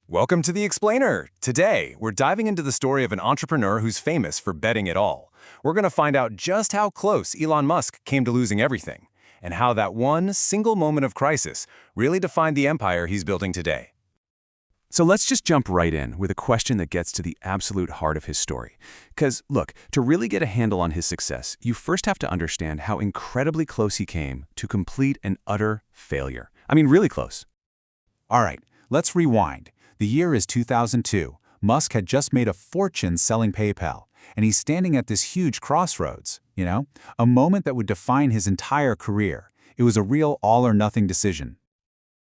Welcome to The Explainer. Today, we're diving into the story of an entrepreneur who's famous for betting it all. We're going to find out just how close Elon Musk came to losing everything, and how that one single moment of crisis really defined the empire he's building today. So let's just jump right in with a question that gets to the absolute heart of his story. Because, look, to really get a handle on his success, you first have to understand how incredibly close he came to complete and utter failure. I mean, really close. All right, let's rewind. The year is 2002. Musk had just made a fortune selling PayPal, and he's standing at this huge crossroads, a moment that would define his entire career. It was a real all-or-nothing decision.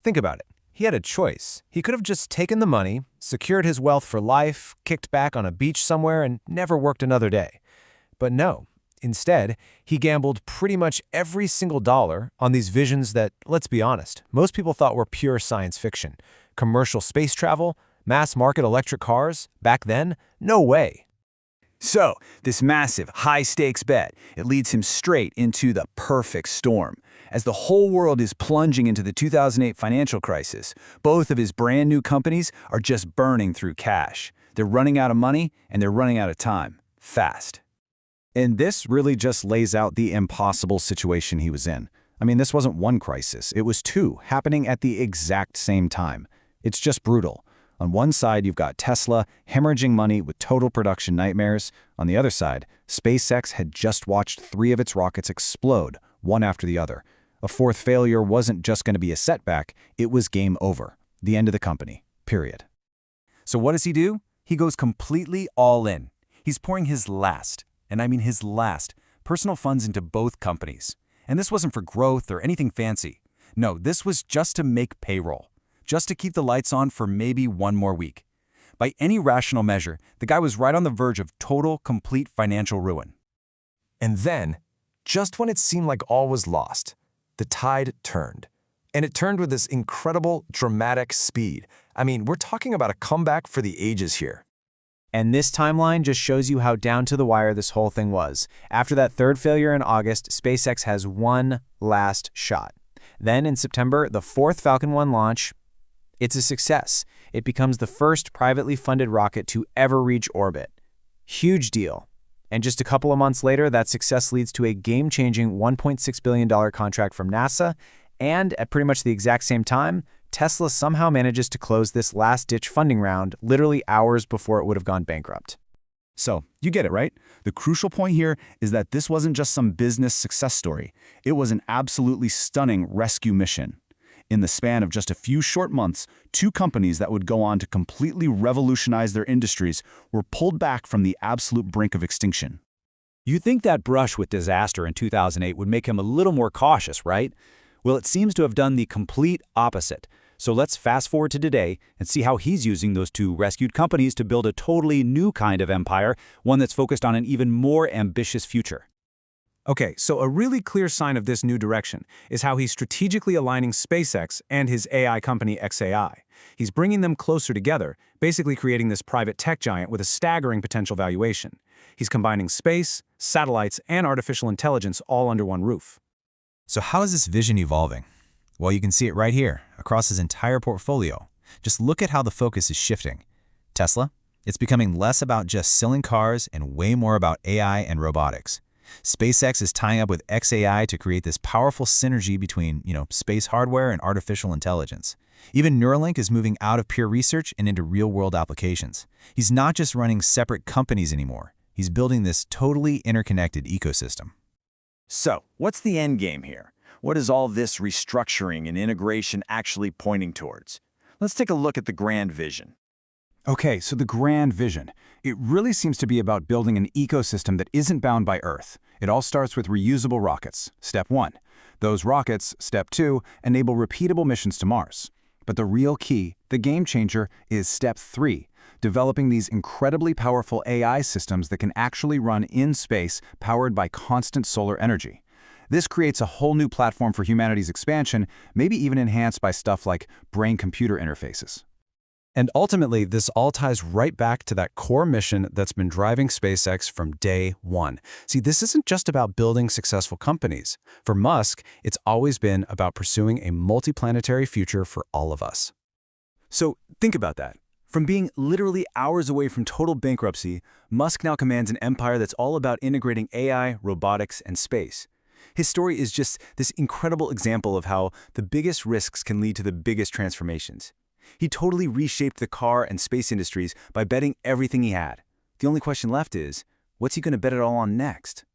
Think about it. He had a choice. He could have just taken the money, secured his wealth for life, kicked back on a beach somewhere, and never worked another day. But no. Instead, he gambled pretty much every single dollar on these visions that, let's be honest, most people thought were pure science fiction. Commercial space travel, mass-market electric cars, back then, no way. So, this massive, high-stakes bet, it leads him straight into the perfect storm. As the whole world is plunging into the 2008 financial crisis, both of his brand new companies are just burning through cash. They're running out of money, and they're running out of time. Fast. And this really just lays out the impossible situation he was in. I mean, this wasn't one crisis. It was two, happening at the exact same time. It's just brutal. On one side, you've got Tesla hemorrhaging money with total production nightmares. On the other side, SpaceX had just watched 3 of its rockets explode, one after the other. A fourth failure wasn't just going to be a setback, it was game over. The end of the company. Period. So what does he do? He goes completely all in. He's pouring his last, and I mean his last, personal funds into both companies. And this wasn't for growth or anything fancy. No, this was just to make payroll. Just to keep the lights on for maybe one more week. By any rational measure, the guy was right on the verge of total, complete financial ruin. And then, just when it seemed like all was lost, the tide turned. And it turned with this incredible, dramatic speed. I mean, we're talking about a comeback for the ages here. And this timeline just shows you how down to the wire this whole thing was. After that third failure in August, SpaceX has one last shot. Then in September, the 4th Falcon 1 launch. It's a success. It becomes the first privately funded rocket to ever reach orbit. Huge deal. And just a couple of months later, that success leads to a game-changing $1.6 billion contract from NASA, and at pretty much the exact same time, Tesla somehow manages to close this last-ditch funding round literally hours before it would have gone bankrupt. So, you get it, right? The crucial point here is that this wasn't just some business success story. It was an absolutely stunning rescue mission. In the span of just a few short months, 2 companies that would go on to completely revolutionize their industries were pulled back from the absolute brink of extinction. You'd think that brush with disaster in 2008 would make him a little more cautious, right? Well, it seems to have done the complete opposite. So let's fast forward to today and see how he's using those 2 rescued companies to build a totally new kind of empire, one that's focused on an even more ambitious future. Okay, so a really clear sign of this new direction is how he's strategically aligning SpaceX and his AI company xAI. He's bringing them closer together, basically creating this private tech giant with a staggering potential valuation. He's combining space, satellites, and artificial intelligence all under one roof. So how is this vision evolving? Well, you can see it right here, across his entire portfolio. Just look at how the focus is shifting. Tesla, it's becoming less about just selling cars and way more about AI and robotics. SpaceX is tying up with xAI to create this powerful synergy between, space hardware and artificial intelligence. Even Neuralink is moving out of pure research and into real-world applications. He's not just running separate companies anymore. He's building this totally interconnected ecosystem. So, what's the end game here? What is all this restructuring and integration actually pointing towards? Let's take a look at the grand vision. Okay, so the grand vision. It really seems to be about building an ecosystem that isn't bound by Earth. It all starts with reusable rockets, step 1. Those rockets, step 2, enable repeatable missions to Mars. But the real key, the game changer, is step 3, developing these incredibly powerful AI systems that can actually run in space powered by constant solar energy. This creates a whole new platform for humanity's expansion, maybe even enhanced by stuff like brain-computer interfaces. And ultimately, this all ties right back to that core mission that's been driving SpaceX from day one. See, this isn't just about building successful companies. For Musk, it's always been about pursuing a multiplanetary future for all of us. So think about that. From being literally hours away from total bankruptcy, Musk now commands an empire that's all about integrating AI, robotics, and space. His story is just this incredible example of how the biggest risks can lead to the biggest transformations. He totally reshaped the car and space industries by betting everything he had. The only question left is, what's he going to bet it all on next?